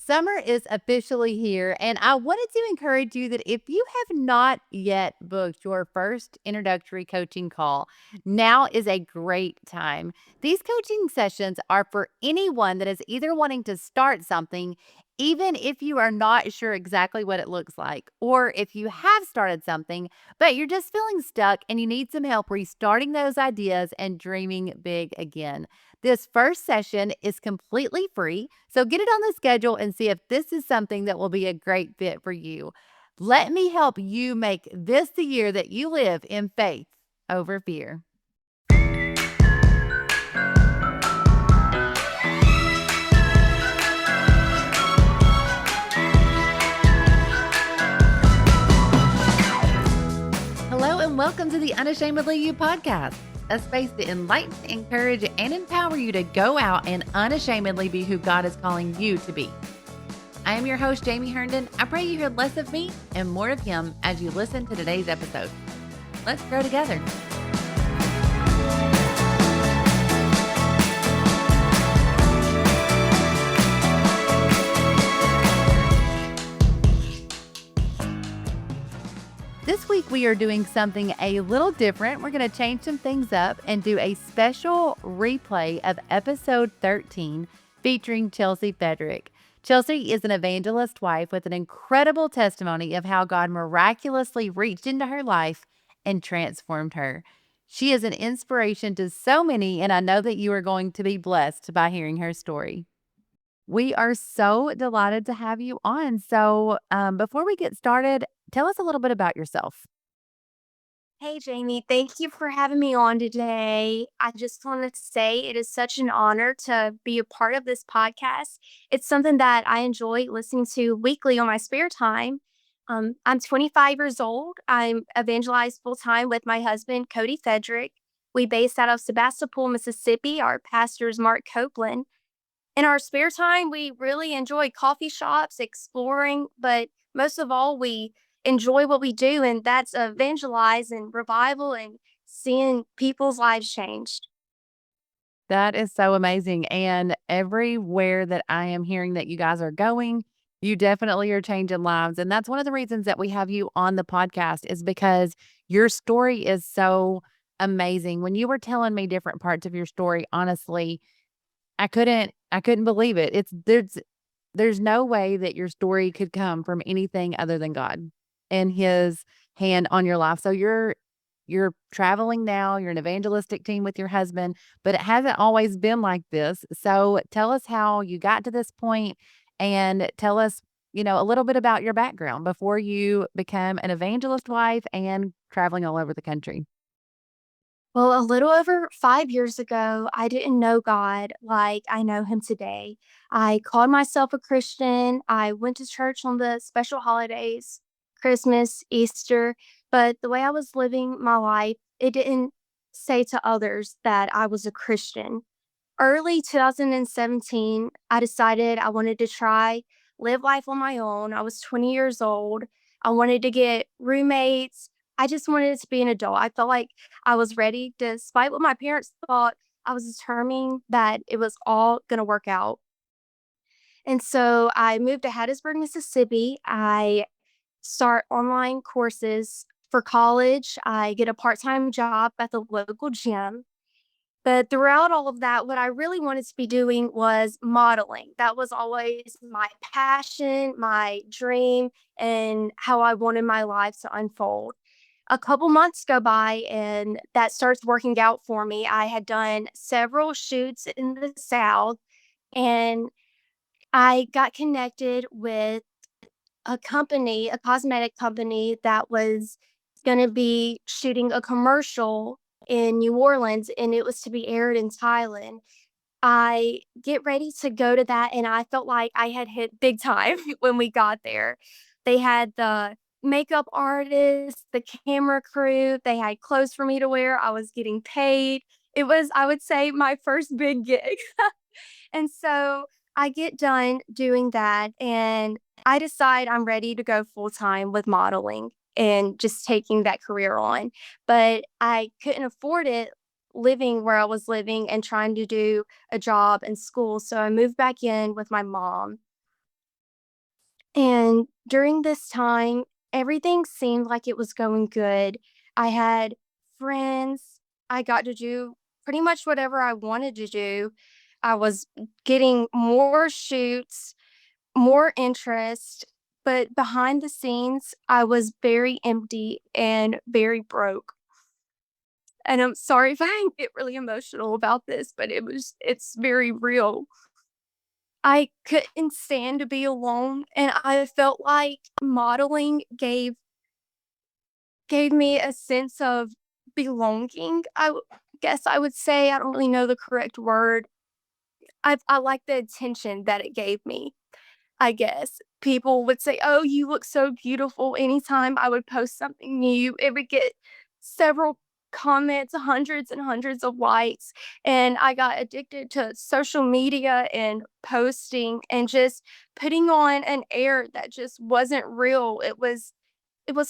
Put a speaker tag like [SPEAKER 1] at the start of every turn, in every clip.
[SPEAKER 1] Summer is officially here, and I wanted to encourage you that if you have not yet booked your first introductory coaching call, now is a great time. These coaching sessions are for anyone that is either wanting to start something, even if you are not sure exactly what it looks like, or if you have started something, but you're just feeling stuck and you need some help restarting those ideas and dreaming big again. This first session is completely free, so get it on the schedule and see if this is something that will be a great fit for you. Let me help you make this the year that you live in faith over fear. Hello, and welcome to the Unashamedly You podcast, a space to enlighten, encourage, and empower you to go out and unashamedly be who God is calling you to be. I am your host, Jamie Herndon. I pray you hear less of me and more of Him as you listen to today's episode. Let's grow together. This week, we are doing something a little different. We're going to change some things up and do a special replay of episode 13 featuring Chelsea Fedrick. Chelsea is an evangelist wife with an incredible testimony of how God miraculously reached into her life and transformed her. She is an inspiration to so many, and I know that you are going to be blessed by hearing her story. We are so delighted to have you on. Before we get started, tell us a little bit about yourself.
[SPEAKER 2] Hey, Jamie, thank you for having me on today. I just wanted to say it is such an honor to be a part of this podcast. It's something that I enjoy listening to weekly on my spare time. I'm 25 years old. I'm evangelized full time with my husband, Cody Fedrick. We based out of Sebastopol, Mississippi. Our pastor is Mark Copeland. In our spare time, we really enjoy coffee shops, exploring, but most of all, we enjoy what we do, and that's evangelize and revival and seeing people's lives changed.
[SPEAKER 1] That is so amazing. And everywhere that I am hearing that you guys are going, you definitely are changing lives. And that's one of the reasons that we have you on the podcast is because your story is so amazing. When you were telling me different parts of your story, honestly, I couldn't believe it. There's no way that your story could come from anything other than God and His hand on your life. So you're traveling now, you're an evangelistic team with your husband, but it hasn't always been like this. So tell us how you got to this point and tell us, a little bit about your background before you become an evangelist wife and traveling all over the country.
[SPEAKER 2] Well, a little over 5 years ago, I didn't know God like I know Him today. I called myself a Christian. I went to church on the special holidays, Christmas, Easter, but the way I was living my life, it didn't say to others that I was a Christian. Early 2017, I decided I wanted to try live life on my own. I was 20 years old. I wanted to get roommates. I just wanted to be an adult. I felt like I was ready, despite what my parents thought. I was determined that it was all going to work out. And so I moved to Hattiesburg, Mississippi. I start online courses for college. I get a part time job at the local gym. But throughout all of that, what I really wanted to be doing was modeling. That was always my passion, my dream, and how I wanted my life to unfold. A couple months go by and that starts working out for me. I had done several shoots in the South and I got connected with a company, a cosmetic company that was going to be shooting a commercial in New Orleans and it was to be aired in Thailand. I get ready to go to that and I felt like I had hit big time when we got there. They had the makeup artist, the camera crew, they had clothes for me to wear. I was getting paid. It was, I would say, my first big gig. And so I get done doing that and I decide I'm ready to go full time with modeling and just taking that career on. But I couldn't afford it living where I was living and trying to do a job and school. So I moved back in with my mom. And during this time, everything seemed like it was going good. I had friends. I got to do pretty much whatever I wanted to do. I was getting more shoots, more interest, but behind the scenes, I was very empty and very broke. And I'm sorry if I get really emotional about this, but it's very real. I couldn't stand to be alone, and I felt like modeling gave me a sense of belonging, guess I would say. I don't really know the correct word. I like the attention that it gave me. I guess. People would say, "Oh, you look so beautiful." Anytime I would post something new, it would get several comments, hundreds and hundreds of likes, and I got addicted to social media and posting and just putting on an air that just wasn't real. It was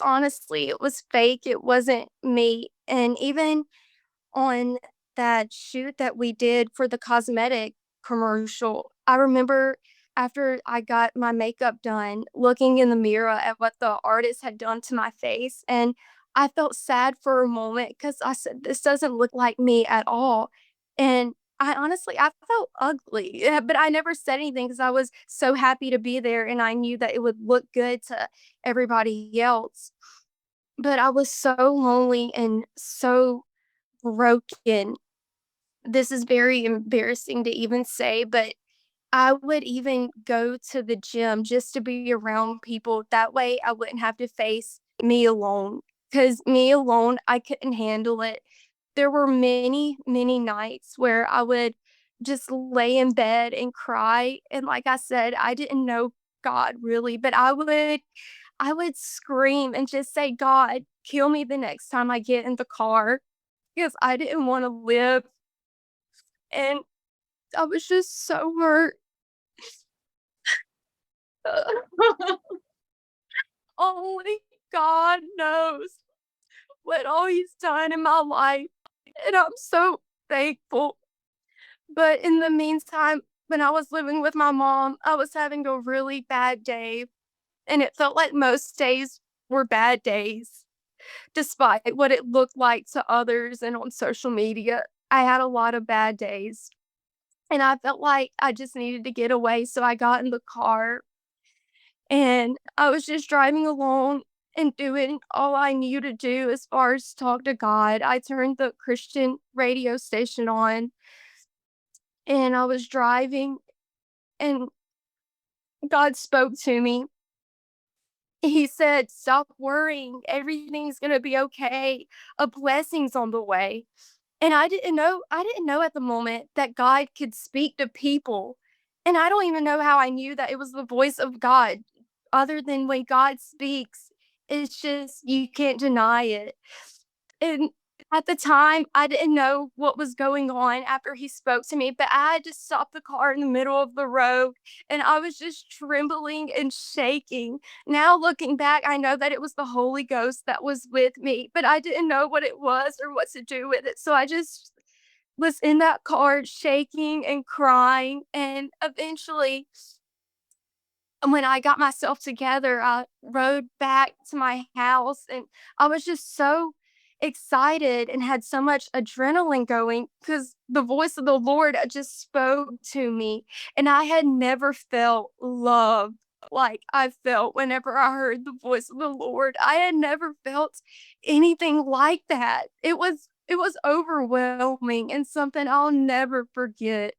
[SPEAKER 2] honestly, it was fake, it wasn't me, and even on that shoot that we did for the cosmetic commercial, I remember after I got my makeup done, looking in the mirror at what the artist had done to my face, and I felt sad for a moment because I said, "This doesn't look like me at all." And I felt ugly, but I never said anything because I was so happy to be there and I knew that it would look good to everybody else. But I was so lonely and so broken. This is very embarrassing to even say, but I would even go to the gym just to be around people. That way I wouldn't have to face me alone. Because me alone, I couldn't handle it. There were many, many nights where I would just lay in bed and cry. And like I said, I didn't know God really, but I would scream and just say, God, kill me the next time I get in the car because I didn't want to live. And I was just so hurt. Only God knows what all He's done in my life, and I'm so thankful. But in the meantime, when I was living with my mom, I was having a really bad day, and it felt like most days were bad days, despite what it looked like to others and on social media. I had a lot of bad days, and I felt like I just needed to get away, so I got in the car and I was just driving along and doing all I knew to do as far as talk to God. I turned the Christian radio station on and I was driving and God spoke to me. He said, "Stop worrying. Everything's going to be okay. A blessing's on the way." And I didn't know at the moment that God could speak to people. And I don't even know how I knew that it was the voice of God, other than when God speaks, it's just you can't deny it. And at the time, I didn't know what was going on after he spoke to me, but I had to stop the car in the middle of the road and I was just trembling and shaking. Now looking back, I know that it was the Holy Ghost that was with me, but I didn't know what it was or what to do with it. So I just was in that car shaking and crying. And eventually, when I got myself together, I rode back to my house and I was just so excited and had so much adrenaline going because the voice of the Lord just spoke to me. And I had never felt love like I felt whenever I heard the voice of the Lord. I had never felt anything like that. It was overwhelming and something I'll never forget.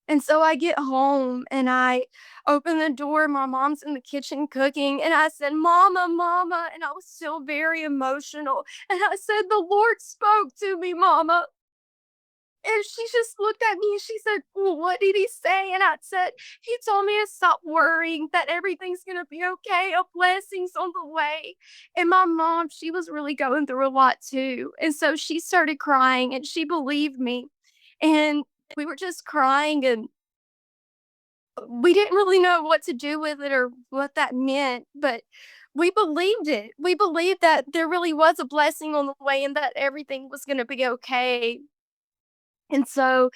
[SPEAKER 2] And so I get home and I open the door, my mom's in the kitchen cooking, and I said, "Mama, mama," and I was still very emotional. And I said, "The Lord spoke to me, mama." And she just looked at me and she said, "Well, what did he say?" And I said, "He told me to stop worrying, that everything's gonna be okay, a blessing's on the way." And my mom, she was really going through a lot too. And so she started crying and she believed me. And we were just crying and we didn't really know what to do with it or what that meant, but we believed it. We believed that there really was a blessing on the way and that everything was going to be okay. And so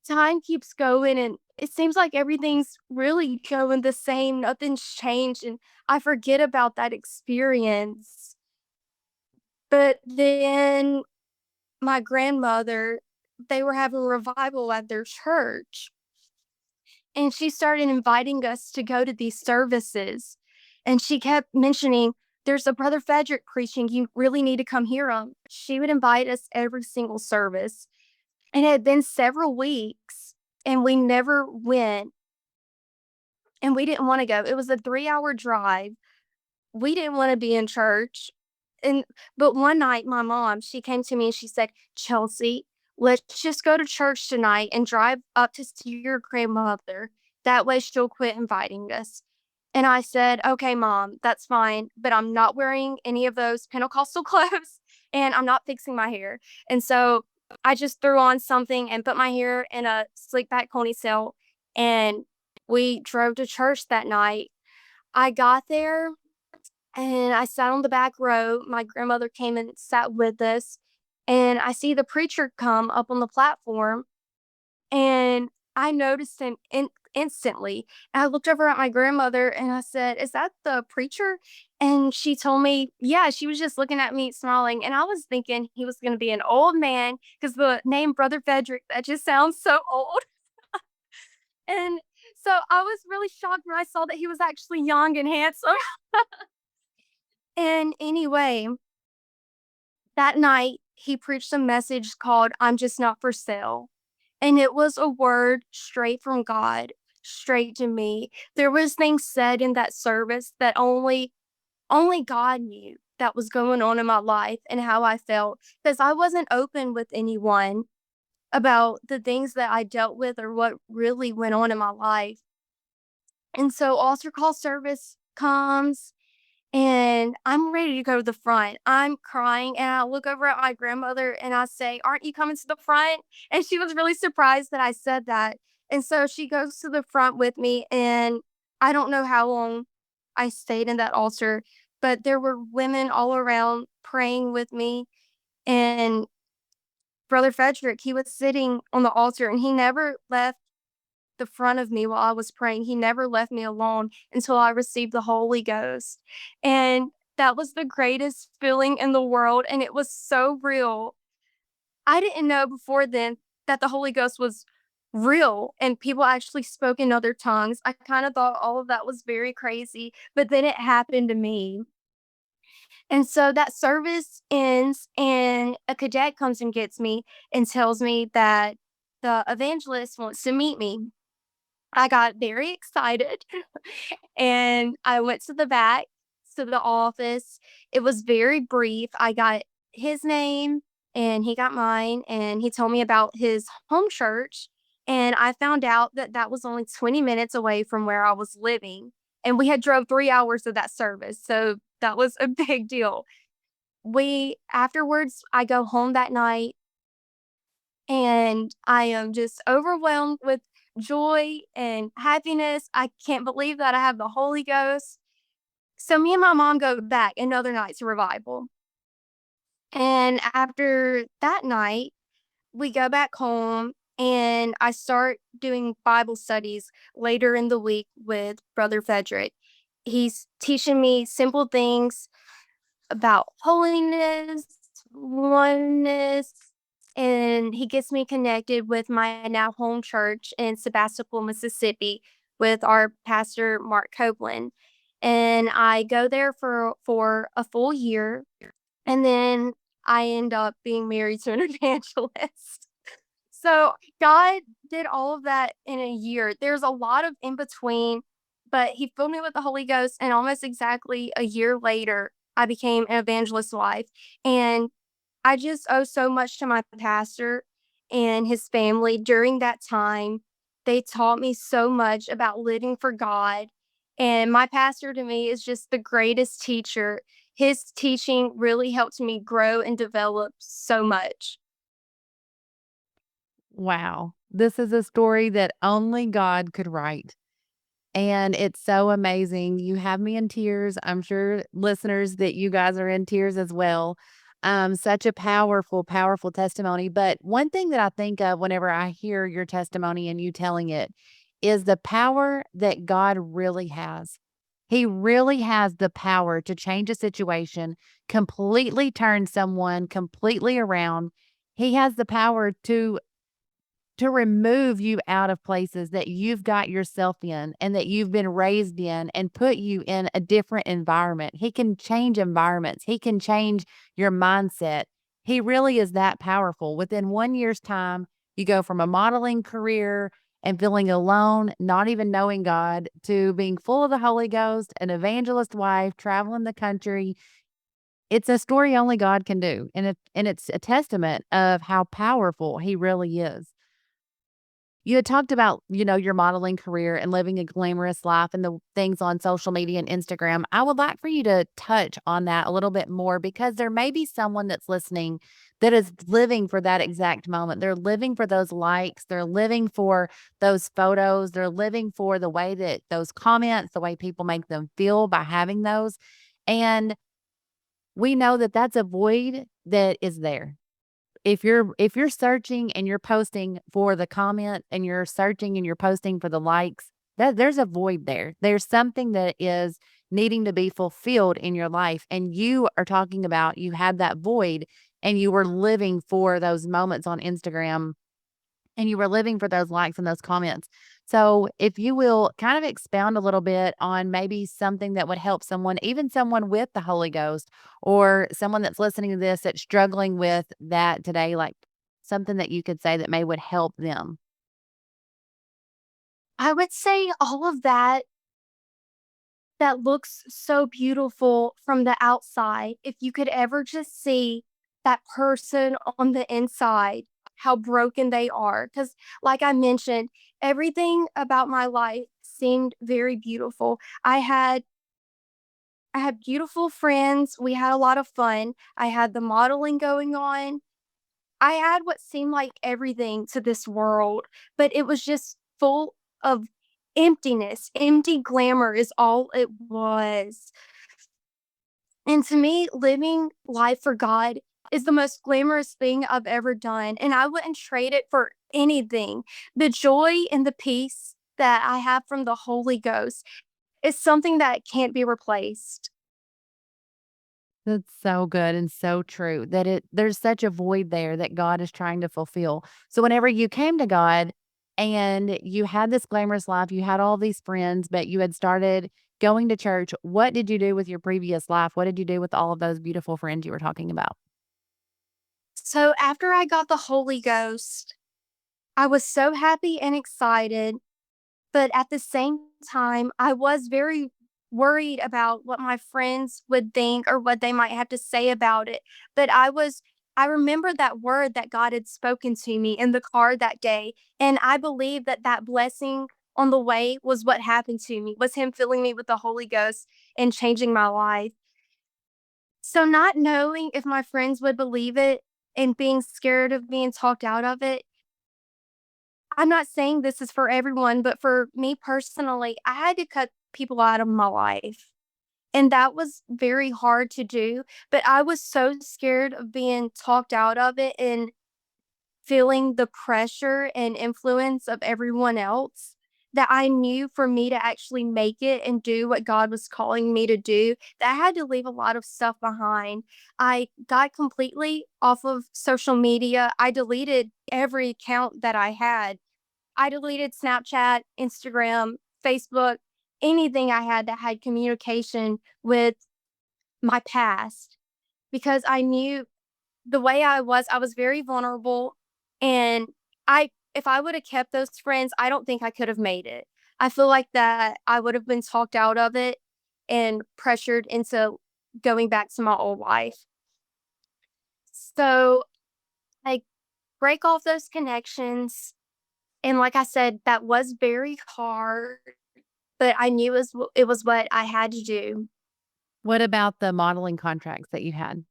[SPEAKER 2] time keeps going and it seems like everything's really going the same, nothing's changed, and I forget about that experience. But then my grandmother, they were having a revival at their church, and she started inviting us to go to these services. And she kept mentioning, "There's a Brother Fedrick preaching. You really need to come hear him." She would invite us every single service. And it had been several weeks, and we never went, and we didn't want to go. It was a 3-hour drive. We didn't want to be in church. And but one night my mom, she came to me and she said, "Chelsea, let's just go to church tonight and drive up to see your grandmother. That way she'll quit inviting us." And I said, "Okay, mom, that's fine, but I'm not wearing any of those Pentecostal clothes and I'm not fixing my hair." And so I just threw on something and put my hair in a slick back ponytail, and we drove to church that night. I got there and I sat on the back row. My grandmother came and sat with us, and I see the preacher come up on the platform, and I noticed him instantly. And I looked over at my grandmother and I said, "Is that the preacher?" And she told me, "Yeah." She was just looking at me, smiling. And I was thinking he was going to be an old man because the name Brother Frederick, that just sounds so old. And so I was really shocked when I saw that he was actually young and handsome. And anyway, that night, he preached a message called "I'm Just Not for Sale." And it was a word straight from God, straight to me. There was things said in that service that only God knew that was going on in my life and how I felt, because I wasn't open with anyone about the things that I dealt with or what really went on in my life. And so altar call service comes, and I'm ready to go to the front. I'm crying, and I look over at my grandmother and I say, "Aren't you coming to the front?" And she was really surprised that I said that. And so she goes to the front with me, and I don't know how long I stayed in that altar, but there were women all around praying with me. And Brother Frederick, he was sitting on the altar, and he never left the front of me while I was praying. He never left me alone until I received the Holy Ghost. And that was the greatest feeling in the world. And it was so real. I didn't know before then that the Holy Ghost was real and people actually spoke in other tongues. I kind of thought all of that was very crazy, but then it happened to me. And so that service ends, and a cadet comes and gets me and tells me that the evangelist wants to meet me. I got very excited and I went to the back to the office. It was very brief. I got his name and he got mine, and he told me about his home church. And I found out that that was only 20 minutes away from where I was living. And we had drove 3 hours of that service. So that was a big deal. Afterwards, I go home that night and I am just overwhelmed with joy and happiness. I can't believe that I have the Holy Ghost. So me and my mom go back another night to revival. And after that night, we go back home and I start doing Bible studies later in the week with Brother Frederick. He's teaching me simple things about holiness, oneness, and he gets me connected with my now home church in Sebastopol, Mississippi, with our pastor Mark Copeland. And I go there for a full year, and then I end up being married to an evangelist. So God did all of that in a year. There's a lot of in between, but He filled me with the Holy Ghost, and almost exactly a year later, I became an evangelist wife. And I just owe so much to my pastor and his family during that time. They taught me so much about living for God. And my pastor to me is just the greatest teacher. His teaching really helped me grow and develop so much.
[SPEAKER 1] Wow. This is a story that only God could write. And it's so amazing. You have me in tears. I'm sure listeners that you guys are in tears as well. Such a powerful, powerful testimony. But one thing that I think of whenever I hear your testimony and you telling it is the power that God really has. He really has the power to change a situation, completely turn someone completely around. He has the power to remove you out of places that you've got yourself in and that you've been raised in and put you in a different environment. He can change environments. He can change your mindset. He really is that powerful. Within 1 year's time, you go from a modeling career and feeling alone, not even knowing God, to being full of the Holy Ghost, an evangelist wife, traveling the country. It's a story only God can do. And it's a testament of how powerful he really is. You had talked about, your modeling career and living a glamorous life and the things on social media and Instagram. I would like for you to touch on that a little bit more because there may be someone that's listening that is living for that exact moment. They're living for those likes, they're living for those photos, they're living for the way that those comments, the way people make them feel by having those. And we know that that's a void that is there. If you're searching and you're posting for the comment and you're searching and you're posting for the likes, that there's a void there. There's something that is needing to be fulfilled in your life, and you are talking about you had that void and you were living for those moments on Instagram and you were living for those likes and those comments. So, if you will kind of expound a little bit on maybe something that would help someone, even someone with the Holy Ghost or someone that's listening to this that's struggling with that today, like something that you could say that may would help them.
[SPEAKER 2] I would say all of that looks so beautiful from the outside. If you could ever just see that person on the inside, how broken they are. Because, like I mentioned, everything about my life seemed very beautiful. I had beautiful friends. We had a lot of fun. I had the modeling going on. I had what seemed like everything to this world, but it was just full of emptiness. Empty glamour is all it was. And to me, living life for God is the most glamorous thing I've ever done. And I wouldn't trade it for anything. The joy and the peace that I have from the Holy Ghost is something that can't be replaced.
[SPEAKER 1] That's so good and so true that there's such a void there that God is trying to fulfill. So whenever you came to God and you had this glamorous life, you had all these friends, but you had started going to church, what did you do with your previous life? What did you do with all of those beautiful friends you were talking about?
[SPEAKER 2] So after I got the Holy Ghost, I was so happy and excited. But at the same time, I was very worried about what my friends would think or what they might have to say about it. But I remember that word that God had spoken to me in the car that day. And I believe that that blessing on the way was what happened to me, was Him filling me with the Holy Ghost and changing my life. So, not knowing if my friends would believe it and being scared of being talked out of it, I'm not saying this is for everyone, but for me personally, I had to cut people out of my life. And that was very hard to do, but I was so scared of being talked out of it and feeling the pressure and influence of everyone else that I knew for me to actually make it and do what God was calling me to do, that I had to leave a lot of stuff behind. I got completely off of social media. I deleted every account that I had. I deleted Snapchat, Instagram, Facebook, anything I had that had communication with my past because I knew the way I was very vulnerable and if I would have kept those friends, I don't think I could have made it. I feel like that I would have been talked out of it and pressured into going back to my old life. So, I break off those connections and like I said, that was very hard. But I knew it was what I had to do.
[SPEAKER 1] What about the modeling contracts that you had?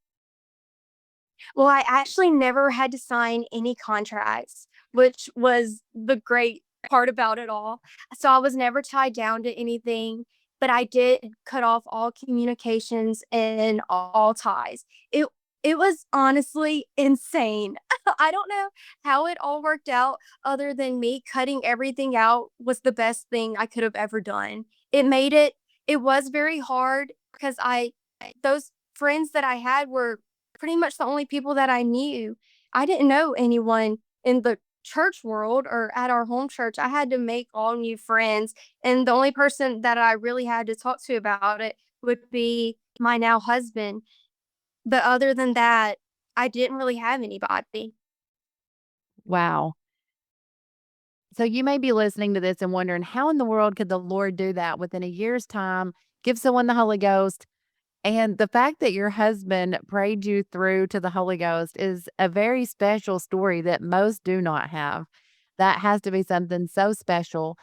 [SPEAKER 2] Well, I actually never had to sign any contracts, which was the great part about it all. So I was never tied down to anything, but I did cut off all communications and all ties. It It was honestly insane. I don't know how it all worked out other than me cutting everything out was the best thing I could have ever done. It was very hard because those friends that I had were pretty much the only people that I knew. I didn't know anyone in the church world or at our home church. I had to make all new friends, and the only person that I really had to talk to about it would be my now husband. But other than that, I didn't really have anybody.
[SPEAKER 1] Wow. So you may be listening to this and wondering, how in the world could the Lord do that within a year's time, give someone the Holy Ghost? And the fact that your husband prayed you through to the Holy Ghost is a very special story that most do not have. That has to be something so special.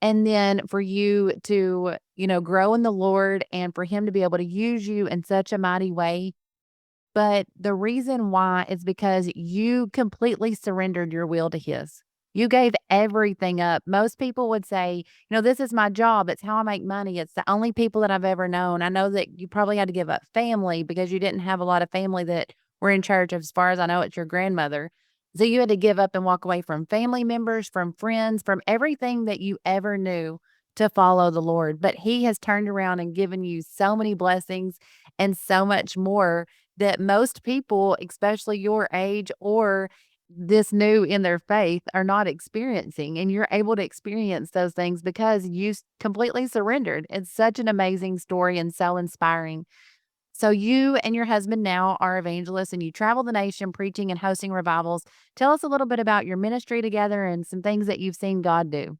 [SPEAKER 1] And then for you to, grow in the Lord and for him to be able to use you in such a mighty way. But the reason why is because you completely surrendered your will to his. You gave everything up. Most people would say, "This is my job. It's how I make money. It's the only people that I've ever known." I know that you probably had to give up family because you didn't have a lot of family that were in church. As far as I know, it's your grandmother. So you had to give up and walk away from family members, from friends, from everything that you ever knew to follow the Lord. But he has turned around and given you so many blessings and so much more that most people, especially your age or this new in their faith, are not experiencing. And you're able to experience those things because completely surrendered. It's such an amazing story and so inspiring. So, you and your husband now are evangelists and you travel the nation preaching and hosting revivals. Tell us a little bit about your ministry together and some things that you've seen God do.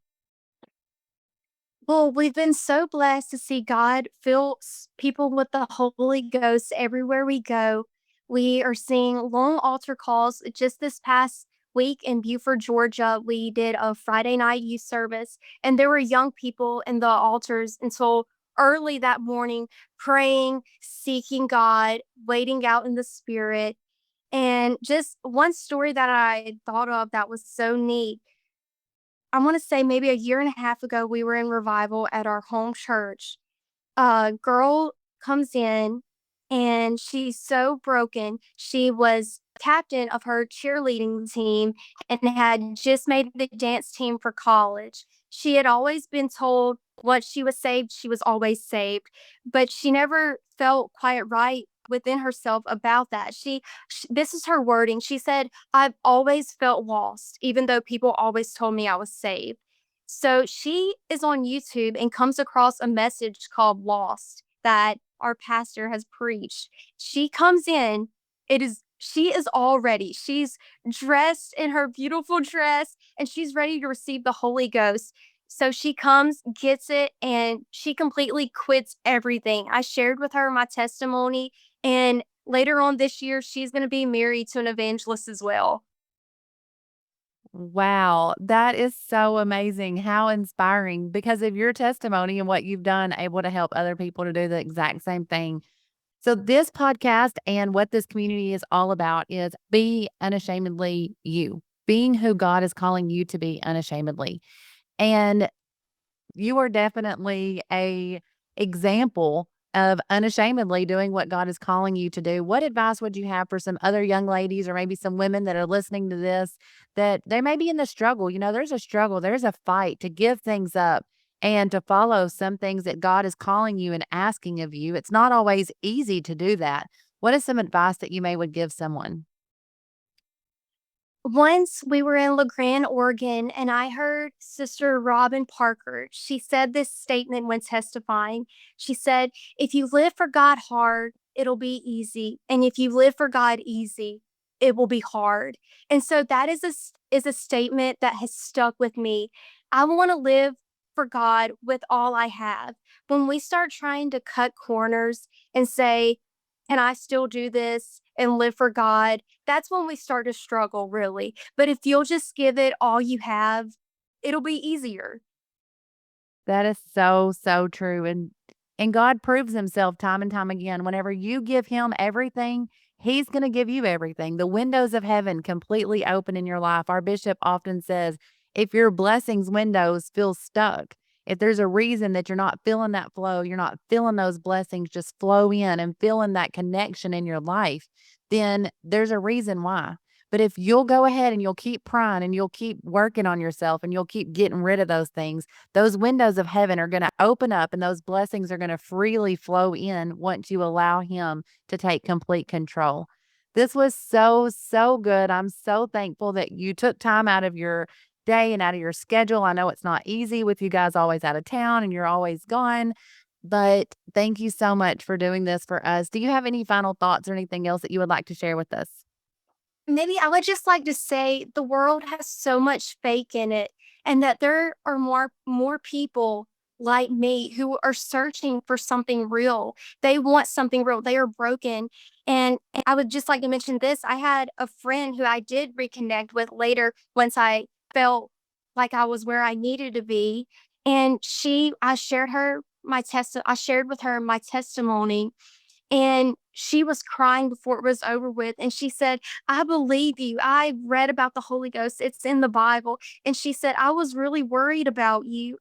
[SPEAKER 2] Well, we've been so blessed to see God fill people with the Holy Ghost everywhere we go. We are seeing long altar calls. Just this past week in Beaufort, Georgia, we did a Friday night youth service, and there were young people in the altars until early that morning, praying, seeking God, waiting out in the Spirit. And just one story that I thought of that was so neat. I want to say maybe a year and a half ago, we were in revival at our home church. A girl comes in and she's so broken. She was captain of her cheerleading team and had just made the dance team for college. She had always been told once she was saved, she was always saved, but she never felt quite right within herself about that. This is her wording. She said, "I've always felt lost, even though people always told me I was saved." So she is on YouTube and comes across a message called Lost that our pastor has preached. She comes in, she is all ready. She's dressed in her beautiful dress and she's ready to receive the Holy Ghost. So she comes, gets it, and she completely quits everything. I shared with her my testimony, and later on this year, she's going to be married to an evangelist as well.
[SPEAKER 1] Wow, that is so amazing. How inspiring because of your testimony and what you've done, able to help other people to do the exact same thing. So, this podcast and what this community is all about is be unashamedly you, being who God is calling you to be unashamedly. And you are definitely a example of unashamedly doing what God is calling you to do. What advice would you have for some other young ladies or maybe some women that are listening to this that they may be in the struggle? There's a struggle, there's a fight to give things up and to follow some things that God is calling you and asking of you. It's not always easy to do that. What is some advice that you may would give someone?
[SPEAKER 2] Once we were in LeGrand, Oregon, and I heard Sister Robin Parker. She said this statement when testifying. She said, "If you live for God hard, it'll be easy. And if you live for God easy, it will be hard." And so that is a statement that has stuck with me. I want to live for God with all I have. When we start trying to cut corners and say, "Can I still do this and live for God?" That's when we start to struggle, really. But if you'll just give it all you have, it'll be easier.
[SPEAKER 1] That is so, so true, and God proves himself time and time again. Whenever you give him everything, he's gonna give you everything. The windows of heaven completely open in your life. Our bishop often says, if your blessings windows feel stuck, if there's a reason that you're not feeling that flow, you're not feeling those blessings just flow in and feeling that connection in your life, then there's a reason why. But if you'll go ahead and you'll keep prying and you'll keep working on yourself and you'll keep getting rid of those things, those windows of heaven are going to open up and those blessings are going to freely flow in once you allow Him to take complete control. This was so, so good. I'm so thankful that you took time out of your day and out of your schedule. I know it's not easy with you guys always out of town and you're always gone, but thank you so much for doing this for us. Do you have any final thoughts or anything else that you would like to share with us?
[SPEAKER 2] Maybe I would just like to say the world has so much fake in it, and that there are more people like me who are searching for something real. They want something real. They are broken. And I would just like to mention this. I had a friend who I did reconnect with later once I felt like I was where I needed to be. And I shared I shared with her my testimony, and she was crying before it was over with, and she said, "I believe you. I read about the Holy Ghost. It's in the Bible." And she said, "I was really worried about you."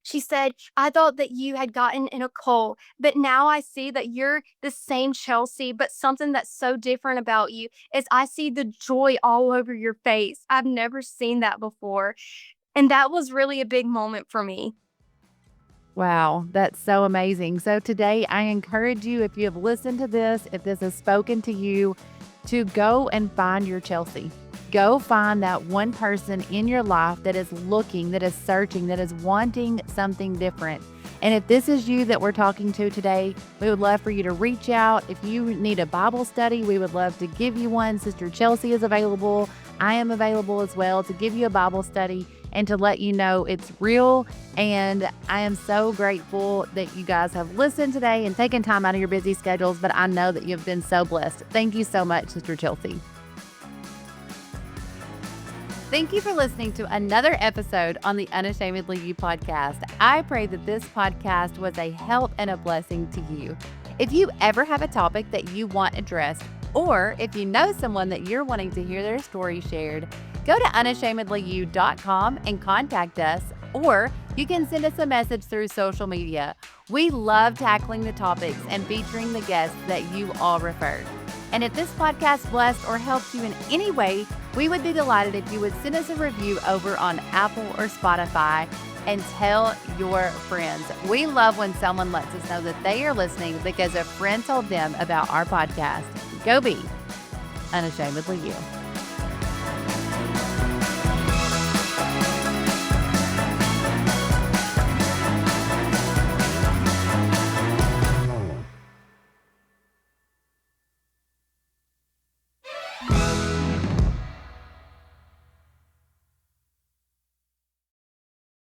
[SPEAKER 2] She said, "I thought that you had gotten in a cult, but now I see that you're the same Chelsea, but something that's so different about you is I see the joy all over your face. I've never seen that before." And that was really a big moment for me.
[SPEAKER 1] Wow, that's so amazing. So today I encourage you, if you have listened to this, if this has spoken to you, to go and find your Chelsea. Go find that one person in your life that is looking, that is searching, that is wanting something different. And if this is you that we're talking to today, we would love for you to reach out. If you need a Bible study, we would love to give you one. Sister Chelsea is available. I am available as well to give you a Bible study and to let you know it's real. And I am so grateful that you guys have listened today and taken time out of your busy schedules, but I know that you've been so blessed. Thank you so much, Sister Chelsea. Thank you for listening to another episode on the Unashamedly You podcast. I pray that this podcast was a help and a blessing to you. If you ever have a topic that you want addressed, or if you know someone that you're wanting to hear their story shared, go to unashamedlyyou.com and contact us, or you can send us a message through social media. We love tackling the topics and featuring the guests that you all referred. And if this podcast blessed or helped you in any way, we would be delighted if you would send us a review over on Apple or Spotify and tell your friends. We love when someone lets us know that they are listening because a friend told them about our podcast. Go be unashamedly you.